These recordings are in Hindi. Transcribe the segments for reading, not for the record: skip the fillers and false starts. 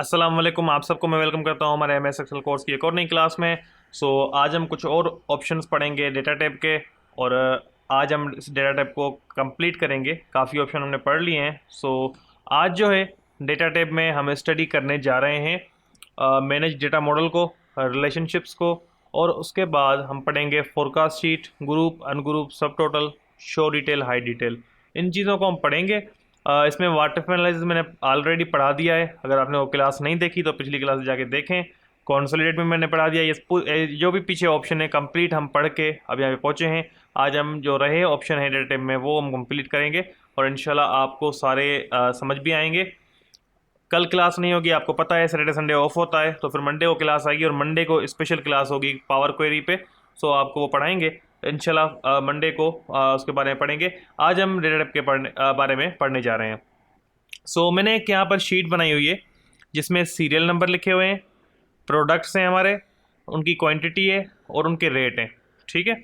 अस्सलाम वालेकुम। आप सबको मैं वेलकम करता हूं हमारे MS एक्सेल कोर्स की एक और नई क्लास में। आज हम कुछ और ऑप्शंस पढ़ेंगे डेटा टाइप के। और आज हम इस डेटा टाइप को कंप्लीट करेंगे। काफ़ी ऑप्शन हमने पढ़ लिए हैं। आज जो है डेटा टाइप में हम स्टडी करने जा रहे हैं मैनेज डेटा मॉडल को, रिलेशनशिप्स को, और उसके बाद हम पढ़ेंगे forecast sheet, group, ungroup, subtotal, show detail, hide detail. इन चीज़ों को हम पढ़ेंगे। इसमें वाटरफॉल एनालिसिस मैंने ऑलरेडी पढ़ा दिया है। अगर आपने वो क्लास नहीं देखी तो पिछली क्लास जाके देखें। कॉन्सोलिडेट में मैंने पढ़ा दिया। ये जो भी पीछे ऑप्शन है कंप्लीट हम पढ़ के अब यहाँ पे पहुँचे हैं। आज हम जो रहे ऑप्शन है डेटा टाइप में वो हम कंप्लीट करेंगे और इंशाल्लाह आपको सारे समझ भी आएंगे। कल क्लास नहीं होगी, आपको पता है सैटरडे संडे ऑफ होता है, तो फिर मंडे को क्लास आएगी और मंडे को स्पेशल क्लास होगी पावर क्वेरी पे। आपको वो पढ़ाएंगे इंशाल्लाह। मंडे को उसके बारे में पढ़ेंगे। आज हम डेटा टाइप के बारे में पढ़ने जा रहे हैं। मैंने एक यहाँ पर शीट बनाई हुई है जिसमें सीरियल नंबर लिखे हुए हैं, प्रोडक्ट्स हैं हमारे, उनकी क्वांटिटी है और उनके रेट हैं। ठीक है।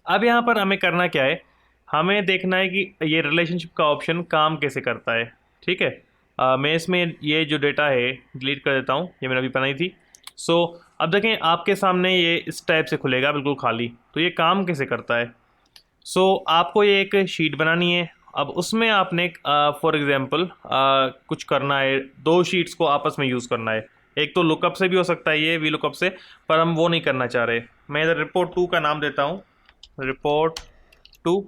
अब यहाँ पर हमें करना क्या है, हमें देखना है कि ये रिलेशनशिप का ऑप्शन काम कैसे करता है। ठीक है। मैं इसमें ये जो डेटा है डिलीट कर देता हूँ, ये मैंने अभी बनाई थी। अब देखें आपके सामने ये इस टाइप से खुलेगा बिल्कुल खाली। तो ये काम कैसे करता है। आपको ये एक शीट बनानी है। अब उसमें आपने फॉर एग्जांपल कुछ करना है, दो शीट्स को आपस में यूज़ करना है। एक तो लुकअप से भी हो सकता है, ये वी लुकअप से, पर हम वो नहीं करना चाह रहे। मैं इधर रिपोर्ट 2 का नाम देता हूँ, रिपोर्ट 2।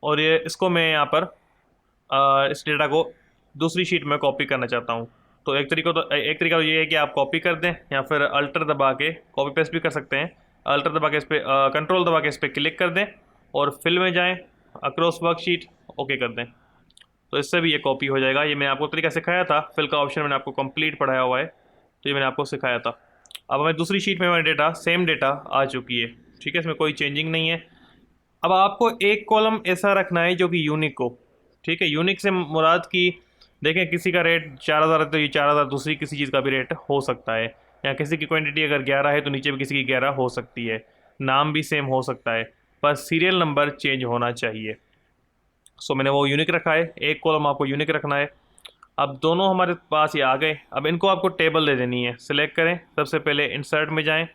और ये इसको मैं यहाँ पर इस डेटा को दूसरी शीट में कॉपी करना चाहता हूँ। तो एक तरीका तो ये है कि आप कॉपी कर दें या फिर अल्टर दबा के कॉपी पेस्ट भी कर सकते हैं। अल्टर दबा के इस पर कंट्रोल दबा के इस पर क्लिक कर दें और फिल में जाएं, अक्रॉस वर्कशीट ओके कर दें, तो इससे भी ये कॉपी हो जाएगा। ये मैंने आपको तरीका सिखाया था, फिल का ऑप्शन मैंने आपको कंप्लीट पढ़ाया हुआ है, तो ये मैंने आपको सिखाया था। अब हमें दूसरी शीट में हमारा डेटा सेम डेटा आ चुकी है। ठीक है, इसमें कोई चेंजिंग नहीं है। अब आपको एक कॉलम ऐसा रखना है जो कि यूनिक हो। ठीक है, यूनिक से मुराद की देखें, किसी का रेट 4000 है तो ये 4000 दूसरी किसी चीज़ का भी रेट हो सकता है, या किसी की क्वांटिटी अगर 11 है तो नीचे भी किसी की 11 हो सकती है, नाम भी सेम हो सकता है, पर सीरियल नंबर चेंज होना चाहिए। मैंने वो यूनिक रखा है, एक कॉलम आपको यूनिक रखना है। अब दोनों हमारे पास ये आ गए। अब इनको आपको टेबल दे देनी है। सिलेक्ट करें, सबसे पहले इंसर्ट में जाएं,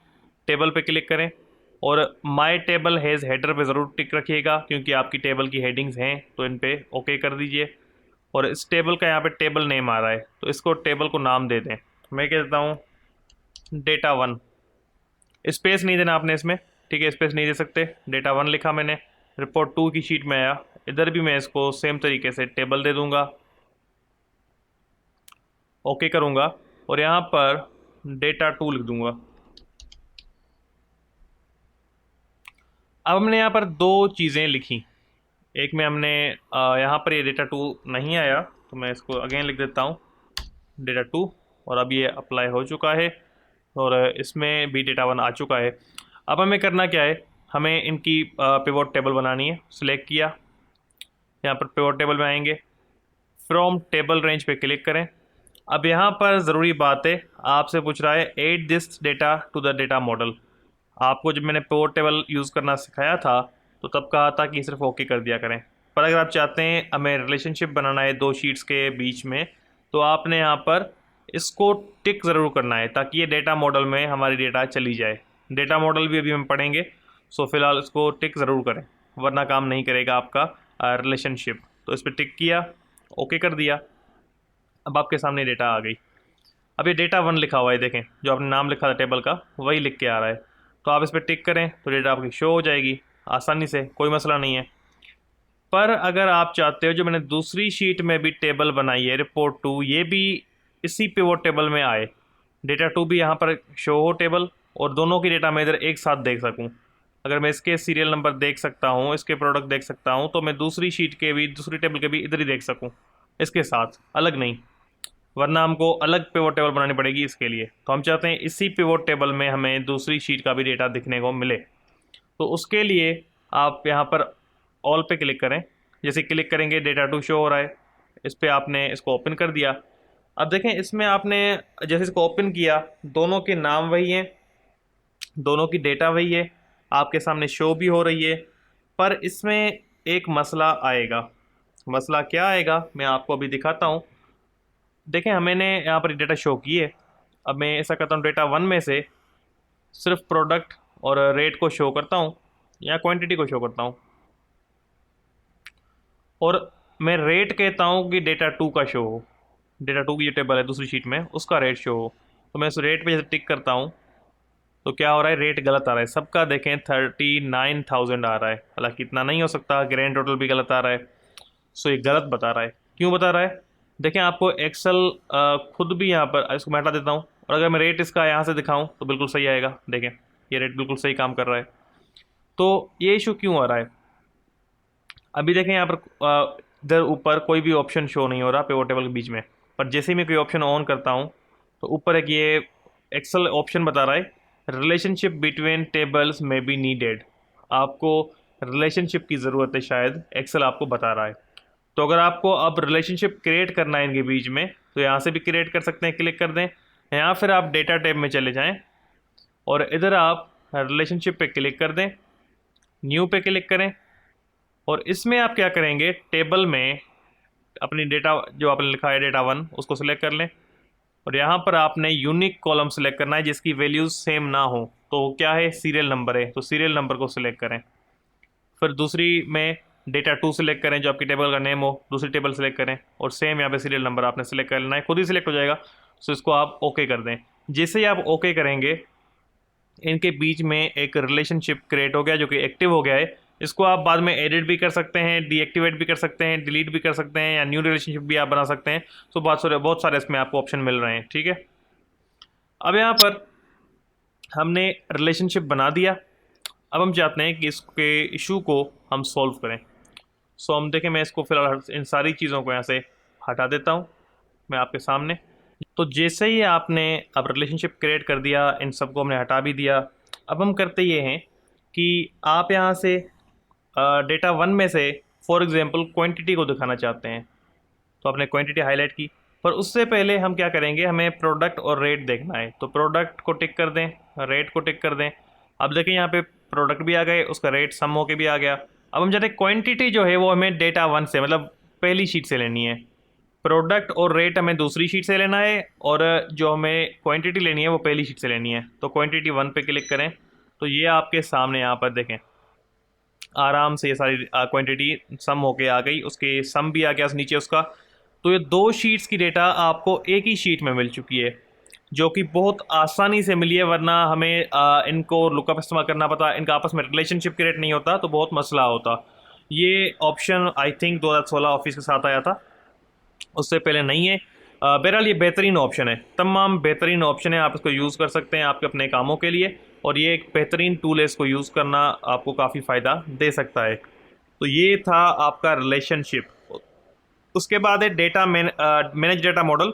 टेबल पे क्लिक करें और माय टेबल हैज़ हेडर पे ज़रूर टिक रखिएगा, क्योंकि आपकी टेबल की हेडिंग्स हैं, तो इन पे ओके कर दीजिए। और इस टेबल का यहाँ पे टेबल नेम आ रहा है, तो इसको टेबल को नाम दे दें। मैं कह देता हूँ डेटा 1। स्पेस नहीं देना आपने इसमें। ठीक है, स्पेस नहीं दे सकते। डेटा 1 लिखा मैंने। रिपोर्ट 2 की शीट में आया, इधर भी मैं इसको सेम तरीके से टेबल दे दूंगा, ओके करूंगा और यहाँ पर डेटा 2 लिख दूंगा। अब हमने यहाँ पर दो चीज़ें लिखी। एक में हमने यहाँ पर ये डेटा 2 नहीं आया, तो मैं इसको अगेन लिख देता हूँ डेटा 2, और अब ये अप्लाई हो चुका है और इसमें भी डेटा 1 आ चुका है। अब हमें करना क्या है, हमें इनकी पिवोट टेबल बनानी है। सिलेक्ट किया, यहाँ पर पिवोट टेबल में आएंगे, फ्रॉम टेबल रेंज पे क्लिक करें। अब यहाँ पर ज़रूरी बात है, आपसे पूछ रहा है add this data to the data model. आपको जब मैंने पिवोट टेबल यूज़ करना सिखाया था तो तब कहा था कि सिर्फ ओके कर दिया करें, पर अगर आप चाहते हैं हमें रिलेशनशिप बनाना है दो शीट्स के बीच में, तो आपने यहाँ पर इसको टिक ज़रूर करना है, ताकि ये डेटा मॉडल में हमारी डेटा चली जाए। डेटा मॉडल भी अभी हम पढ़ेंगे, फ़िलहाल इसको टिक ज़रूर करें, वरना काम नहीं करेगा आपका रिलेशनशिप। तो इस पर टिक किया, ओके कर दिया। अब आपके सामने डेटा आ गई। अब ये डेटा 1 लिखा हुआ है, देखें जो आपने नाम लिखा था टेबल का वही लिख के आ रहा है। तो आप इस पर टिक करें तो डेटा आपकी शो हो जाएगी आसानी से, कोई मसला नहीं है। पर अगर आप चाहते हो जो मैंने दूसरी शीट में भी टेबल बनाई है रिपोर्ट 2, ये भी इसी पिवोट टेबल में आए, डेटा 2 भी यहाँ पर शो हो टेबल, और दोनों की डेटा मैं इधर एक साथ देख सकूँ। अगर मैं इसके सीरियल नंबर देख सकता हूँ, इसके प्रोडक्ट देख सकता हूँ, तो मैं दूसरी शीट के भी, दूसरी टेबल के भी इधर ही देख सकूँ, इसके साथ, अलग नहीं। वरना हमको अलग पिवोट टेबल बनानी पड़ेगी इसके लिए। तो हम चाहते हैं इसी पिवोट टेबल में हमें दूसरी शीट का भी डेटा दिखने को मिले। तो उसके लिए आप यहाँ पर ऑल पे क्लिक करें। जैसे क्लिक करेंगे डेटा 2 शो हो रहा है, इस पर आपने इसको ओपन कर दिया। अब देखें इसमें आपने जैसे इसको ओपन किया, दोनों के नाम वही हैं, दोनों की डेटा वही है, आपके सामने शो भी हो रही है। पर इसमें एक मसला आएगा। मसला क्या आएगा मैं आपको अभी दिखाता हूँ। देखें मैंने यहाँ पर डेटा शो की है। अब मैं ऐसा करता हूँ, डेटा 1 में से सिर्फ प्रोडक्ट और रेट को शो करता हूँ या क्वांटिटी को शो करता हूँ, और मैं रेट कहता हूँ कि डेटा 2 का शो हो, डेटा 2 की जो टेबल है दूसरी शीट में उसका रेट शो हो। तो मैं उस रेट पे जैसे टिक करता हूँ तो क्या हो रहा है, रेट गलत आ रहा है सबका। देखें 39,000 आ रहा है, हालांकि इतना नहीं हो सकता, ग्रैंड टोटल भी गलत आ रहा है। सो ये गलत बता रहा है। क्यों बता रहा है? देखें आपको एक्सेल खुद भी यहाँ पर, इसको मैं हटा देता हूँ, और अगर मैं रेट इसका यहाँ से दिखाऊँ तो बिल्कुल सही आएगा। देखें ये रेट बिल्कुल सही काम कर रहा है। तो ये इशू क्यों आ रहा है? अभी देखें यहाँ पर इधर ऊपर कोई भी ऑप्शन शो नहीं हो रहा पिवट टेबल के बीच में, पर जैसे ही मैं कोई ऑप्शन ऑन करता हूँ तो ऊपर एक ये एक्सेल ऑप्शन बता रहा है, रिलेशनशिप बिटवीन टेबल्स में बी नीडेड। आपको रिलेशनशिप की ज़रूरत है, शायद एक्सेल आपको बता रहा है। तो अगर आपको अब रिलेशनशिप क्रिएट करना है इनके बीच में तो यहाँ से भी क्रिएट कर सकते हैं, क्लिक कर दें, या फिर आप डेटा टैब में चले जाएं और इधर आप रिलेशनशिप पे क्लिक कर दें, न्यू पे क्लिक करें, और इसमें आप क्या करेंगे, टेबल में अपनी डेटा जो आपने लिखा है डेटा 1 उसको सिलेक्ट कर लें, और यहाँ पर आपने यूनिक कॉलम सेलेक्ट करना है जिसकी वैल्यूज सेम ना हो। तो क्या है, सीरियल नंबर है, तो सीरियल नंबर को सिलेक्ट करें। फिर दूसरी में डेटा 2 सिलेक्ट करें जो आपकी टेबल का नेम हो, दूसरी टेबल सेलेक्ट करें, और सेम यहाँ पे सीरियल नंबर आपने सेलेक्ट कर लेना है, खुद ही सिलेक्ट हो जाएगा। सो इसको आप ओके कर दें। जैसे ही आप ओके करेंगे इनके बीच में एक रिलेशनशिप क्रिएट हो गया जो कि एक्टिव हो गया है। इसको आप बाद में एडिट भी कर सकते हैं, डीएक्टिवेट भी कर सकते हैं, डिलीट भी कर सकते हैं, या न्यू रिलेशनशिप भी आप बना सकते हैं। तो बहुत सारे इसमें आपको ऑप्शन मिल रहे हैं। ठीक है, अब यहाँ पर हमने रिलेशनशिप बना दिया। अब हम चाहते हैं कि इसके इशू को हम सॉल्व करें। सो हम देखें, मैं इसको फिलहाल इन सारी चीज़ों को यहाँ से हटा देता हूँ मैं आपके सामने। तो जैसे ही आपने अब रिलेशनशिप क्रिएट कर दिया, इन सबको हमने हटा भी दिया। अब हम करते ये हैं कि आप यहाँ से डेटा 1 में से फॉर एग्जांपल क्वांटिटी को दिखाना चाहते हैं, तो आपने क्वांटिटी हाईलाइट की। पर उससे पहले हम क्या करेंगे, हमें प्रोडक्ट और रेट देखना है। तो प्रोडक्ट को टिक कर दें, रेट को टिक कर दें। अब देखें यहाँ पे प्रोडक्ट भी आ गए, उसका रेट सम होके भी आ गया। अब हम चाहते हैं क्वांटिटी जो है वो हमें डेटा 1 से, मतलब पहली शीट से लेनी है। प्रोडक्ट और रेट हमें दूसरी शीट से लेना है, और जो हमें क्वांटिटी लेनी है वो पहली शीट से लेनी है। तो क्वांटिटी 1 पे क्लिक करें, तो ये आपके सामने यहाँ पर देखें आराम से ये सारी क्वांटिटी सम होके आ गई, उसके सम भी आ गया नीचे उसका। तो ये दो शीट्स की डेटा आपको एक ही शीट में मिल चुकी है, जो कि बहुत आसानी से मिली है, वरना हमें इनको लुकअप इस्तेमाल करना पता, इनका आपस में रिलेशनशिप क्रिएट नहीं होता तो बहुत मसला होता। ये ऑप्शन आई थिंक 2016 ऑफिस के साथ आया था, उससे पहले नहीं है। बहरहाल ये बेहतरीन ऑप्शन है, तमाम बेहतरीन ऑप्शन है, आप इसको यूज़ कर सकते हैं आपके अपने कामों के लिए, और ये एक बेहतरीन टूल है, इसको यूज़ करना आपको काफ़ी फ़ायदा दे सकता है। तो ये था आपका रिलेशनशिप। उसके बाद है डेटा मैनेज डेटा मॉडल।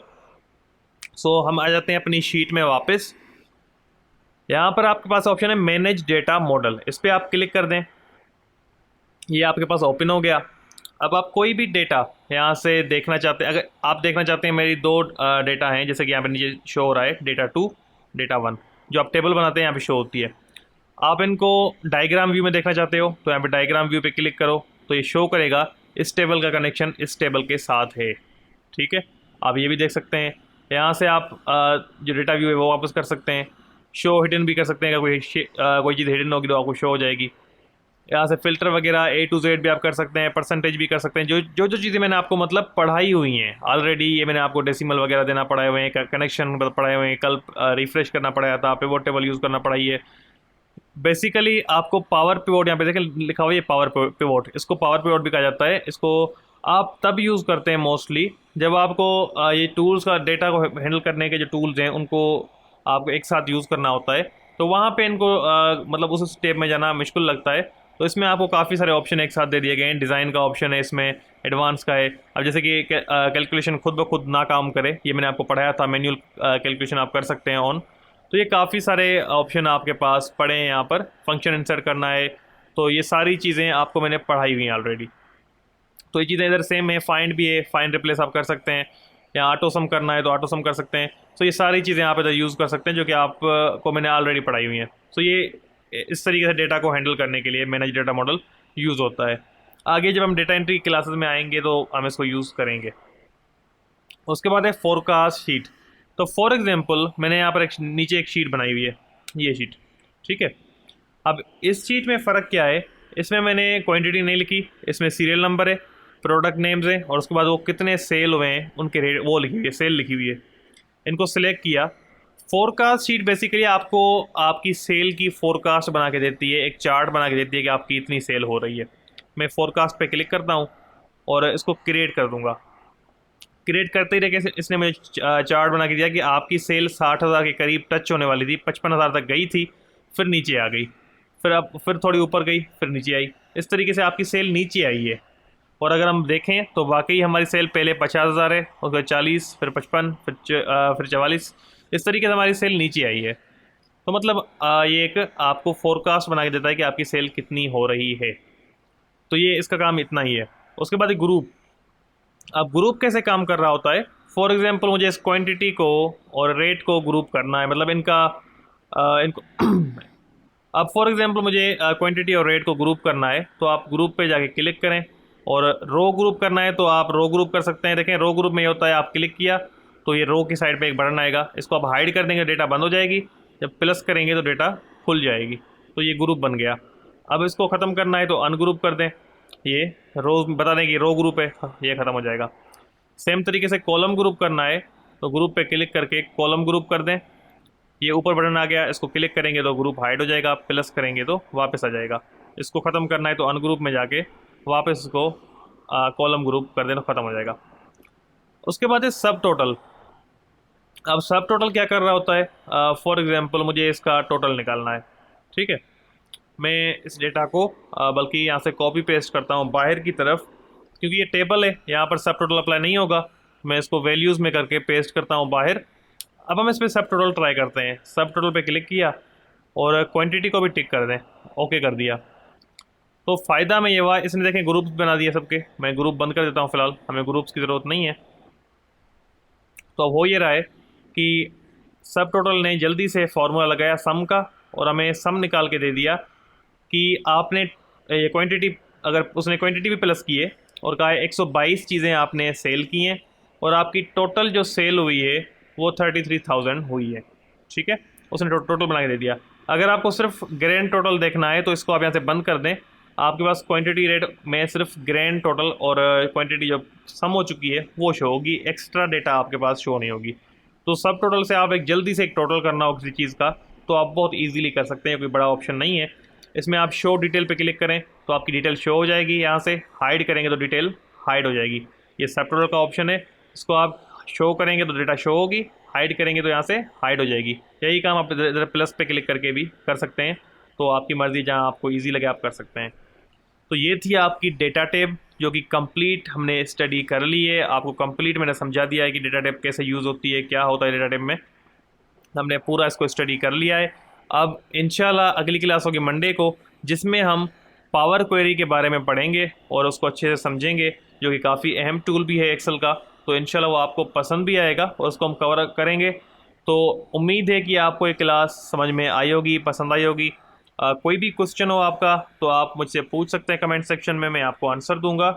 सो हम आ जाते हैं अपनी शीट में वापस। यहाँ पर आपके पास ऑप्शन है मैनेज डेटा मॉडल, इस पर आप क्लिक कर दें, ये आपके पास ओपन हो गया। अब आप कोई भी डेटा यहाँ से देखना चाहते हैं, अगर आप देखना चाहते हैं, मेरी दो डेटा हैं जैसे कि यहाँ पर नीचे शो हो रहा है, डेटा 2 डेटा 1, जो आप टेबल बनाते हैं यहाँ पे शो होती है। आप इनको डायग्राम व्यू में देखना चाहते हो तो यहाँ पे डायग्राम व्यू पे क्लिक करो, तो ये शो करेगा इस टेबल का कनेक्शन इस टेबल के साथ है। ठीक है, आप ये भी देख सकते हैं। यहाँ से आप जो डेटा व्यू है वो वापस कर सकते हैं, शो हिडन भी कर सकते हैं, अगर कोई चीज़ हिडन होगी तो आपको शो हो जाएगी। यहाँ से फ़िल्टर वगैरह A to Z भी आप कर सकते हैं, परसेंटेज भी कर सकते हैं, जो चीज़ें मैंने आपको मतलब पढ़ाई हुई हैं ऑलरेडी, ये मैंने आपको डेसिमल वगैरह देना पढ़ाए हुए हैं, कनेक्शन पढ़ाए हुए हैं, कल रिफ्रेश करना पड़ाया था, पिवट टेबल यूज़ करना पड़ाई है। बेसिकली आपको पावर पिवोट, यहाँ पे देखें लिखा हुआ है पावर पिवोट, इसको पावर पिवोट भी कहा जाता है। इसको आप तब यूज़ करते हैं मोस्टली जब आपको ये टूल्स का डेटा को हैंडल करने के जो टूल्स हैं उनको आपको एक साथ यूज़ करना होता है, तो वहाँ पे इनको मतलब उस स्टेप में जाना मुश्किल लगता है। तो इसमें आपको काफ़ी सारे ऑप्शन एक साथ दे दिए गए हैं। डिज़ाइन का ऑप्शन है इसमें, एडवांस का है। अब जैसे कि कैलकुलेशन खुद ब खुद ना काम करे, ये मैंने आपको पढ़ाया था, मैन्युअल कैलकुलेशन आप कर सकते हैं ऑन। तो ये काफ़ी सारे ऑप्शन आपके पास पड़े हैं। यहाँ पर फंक्शन इंसर्ट करना है, तो ये सारी चीज़ें आपको मैंने पढ़ाई हुई हैं ऑलरेडी। तो ये चीज़ें इधर सेम है, फाइंड भी है, फाइंड रिप्लेस आप कर सकते हैं, या ऑटो सम करना है तो ऑटो सम कर सकते हैं। तो ये सारी चीज़ें आप इधर यूज़ कर सकते हैं जो कि आप को मैंने ऑलरेडी पढ़ाई हुई हैं। तो ये इस तरीके से डेटा को हैंडल करने के लिए मैनेज डेटा मॉडल यूज़ होता है। आगे जब हम डेटा एंट्री क्लासेस में आएंगे तो हम इसको यूज़ करेंगे। उसके बाद है फोरकास्ट शीट। तो फॉर एग्जांपल मैंने यहाँ पर नीचे एक शीट बनाई हुई है, ये शीट, ठीक है। अब इस शीट में फ़र्क क्या है, इसमें मैंने क्वांटिटी नहीं लिखी, इसमें सीरियल नंबर है, प्रोडक्ट नेम्स है, और उसके बाद वो कितने सेल हुए हैं उनके रेट वो लिखी हुई है, सेल लिखी हुई है। इनको सिलेक्ट किया। फोरकास्ट शीट बेसिकली आपको आपकी सेल की फोरकास्ट बना के देती है, एक चार्ट बना के देती है कि आपकी इतनी सेल हो रही है। मैं फोरकास्ट पे क्लिक करता हूँ और इसको क्रिएट कर दूंगा। क्रिएट करते ही रहे इसने मुझे चार्ट बना के दिया कि आपकी सेल 60,000 के करीब टच होने वाली थी, 55,000 तक गई थी, फिर नीचे आ गई, फिर थोड़ी ऊपर गई, फिर नीचे आई। इस तरीके से आपकी सेल नीचे आई है। और अगर हम देखें तो वाकई हमारी सेल पहले 50,000 है, उसके बाद 40, फिर 55, फिर 44, इस तरीके से हमारी सेल नीचे आई है। तो मतलब ये एक आपको फोरकास्ट बना के देता है कि आपकी सेल कितनी हो रही है। तो ये इसका काम इतना ही है। उसके बाद ग्रुप। अब ग्रुप कैसे काम कर रहा होता है, फॉर एग्जांपल मुझे इस क्वांटिटी को और रेट को ग्रुप करना है, मतलब इनको अब फॉर एग्जांपल मुझे क्वांटिटी और रेट को ग्रुप करना है, तो आप ग्रुप पे जाके क्लिक करें। और रो ग्रुप करना है तो आप रो ग्रुप कर सकते हैं। देखें रो ग्रुप में ये होता है, आप क्लिक किया तो ये रो की साइड पे एक बटन आएगा, इसको आप हाइड कर देंगे, डेटा बंद हो जाएगी, जब प्लस करेंगे तो डेटा खुल जाएगी। तो ये ग्रुप बन गया। अब इसको ख़त्म करना है तो अनग्रुप कर दें, ये रो बता दें कि रो ग्रुप है, ये ख़त्म हो जाएगा। सेम तरीके से कॉलम ग्रुप करना है तो ग्रुप पे क्लिक करके कॉलम ग्रुप कर दें, ये ऊपर बटन आ गया, इसको क्लिक करेंगे तो ग्रुप हाइड हो जाएगा, प्लस करेंगे तो वापस आ जाएगा। इसको ख़त्म करना है तो अनग्रुप में जाके वापस इसको कॉलम ग्रुप कर देना, ख़त्म हो जाएगा। उसके बाद है सब टोटल। अब सब टोटल क्या कर रहा होता है, फॉर एग्जांपल मुझे इसका टोटल निकालना है, ठीक है। मैं इस डेटा को बल्कि यहाँ से कॉपी पेस्ट करता हूँ बाहर की तरफ, क्योंकि ये टेबल है, यहाँ पर सब टोटल अप्लाई नहीं होगा। मैं इसको वैल्यूज़ में करके पेस्ट करता हूँ बाहर। अब हम इस पर सब टोटल ट्राई करते हैं। सब टोटल पे क्लिक किया और क्वांटिटी को भी टिक कर दें, ओके कर दिया। तो फ़ायदा में ये हुआ, इसने देखें ग्रुप्स बना दिए सबके। मैं ग्रुप बंद कर देता हूँ फ़िलहाल, हमें ग्रुप्स की ज़रूरत नहीं है। तो अब हो ये रहा है कि सब टोटल ने जल्दी से फार्मूला लगाया सम का, और हमें सम निकाल के दे दिया कि आपने ये क्वांटिटी, अगर उसने क्वांटिटी भी प्लस की है और कहा है 122 चीज़ें आपने सेल की हैं, और आपकी टोटल जो सेल हुई है वो 33,000 हुई है, ठीक है। उसने टोटल बना के दे दिया। अगर आपको सिर्फ ग्रैंड टोटल देखना है तो इसको आप यहाँ से बंद कर दें। आपके पास क्वांटिटी रेट में सिर्फ ग्रैंड टोटल और क्वांटिटी जो सम हो चुकी है वो शो होगी, एक्स्ट्रा डेटा आपके पास शो नहीं होगी। तो सब टोटल से आप जल्दी से एक टोटल करना हो किसी चीज़ का तो आप बहुत ईजिली कर सकते हैं, कोई बड़ा ऑप्शन नहीं है। इसमें आप शो डिटेल पे क्लिक करें तो आपकी डिटेल शो हो जाएगी, यहाँ से हाइड करेंगे तो डिटेल हाइड हो जाएगी। ये सब टोटल का ऑप्शन है, इसको आप शो करेंगे तो डेटा शो होगी, हाइड करेंगे तो यहाँ से हाइड हो जाएगी। यही काम आप इधर प्लस पे क्लिक करके भी कर सकते हैं। तो आपकी मर्ज़ी, जहाँ आपको ईजी लगे आप कर सकते हैं। तो ये थी आपकी डेटा टेब, जो कि कंप्लीट हमने स्टडी कर ली है। आपको कंप्लीट मैंने समझा दिया है कि डेटा टेब कैसे यूज़ होती है, क्या होता है डेटा टेब में। हमने पूरा इसको स्टडी कर लिया है। अब इंशाल्लाह अगली क्लास होगी मंडे को, जिसमें हम पावर क्वेरी के बारे में पढ़ेंगे और उसको अच्छे से समझेंगे, जो कि काफ़ी अहम टूल भी है एक्सेल का। तो इंशाल्लाह वो आपको पसंद भी आएगा और उसको हम कवर करेंगे। तो उम्मीद है कि आपको ये क्लास समझ में आई होगी, पसंद आई होगी। कोई भी क्वेश्चन हो आपका तो आप मुझसे पूछ सकते हैं कमेंट सेक्शन में, मैं आपको आंसर दूंगा।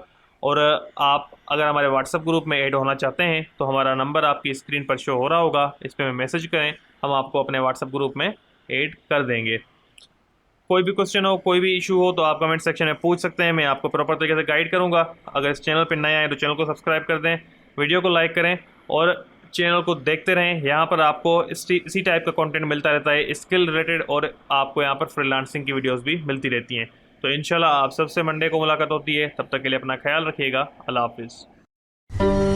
और आप अगर हमारे व्हाट्सएप ग्रुप में ऐड होना चाहते हैं तो हमारा नंबर आपकी स्क्रीन पर शो हो रहा होगा, इस पर मैसेज करें, हम आपको अपने व्हाट्सएप ग्रुप में ऐड कर देंगे। कोई भी क्वेश्चन हो, कोई भी इशू हो तो आप कमेंट सेक्शन में पूछ सकते हैं, मैं आपको प्रॉपर तरीके से गाइड करूँगा। अगर इस चैनल पर नए आए तो चैनल को सब्सक्राइब कर दें, वीडियो को लाइक करें और चैनल को देखते रहें। यहाँ पर आपको इसी टाइप का कंटेंट मिलता रहता है, स्किल रिलेटेड, और आपको यहाँ पर फ्रीलांसिंग की वीडियोस भी मिलती रहती हैं। तो इंशाल्लाह आप सबसे मंडे को मुलाकात होती है। तब तक के लिए अपना ख्याल रखिएगा। अल्लाह हाफिज़।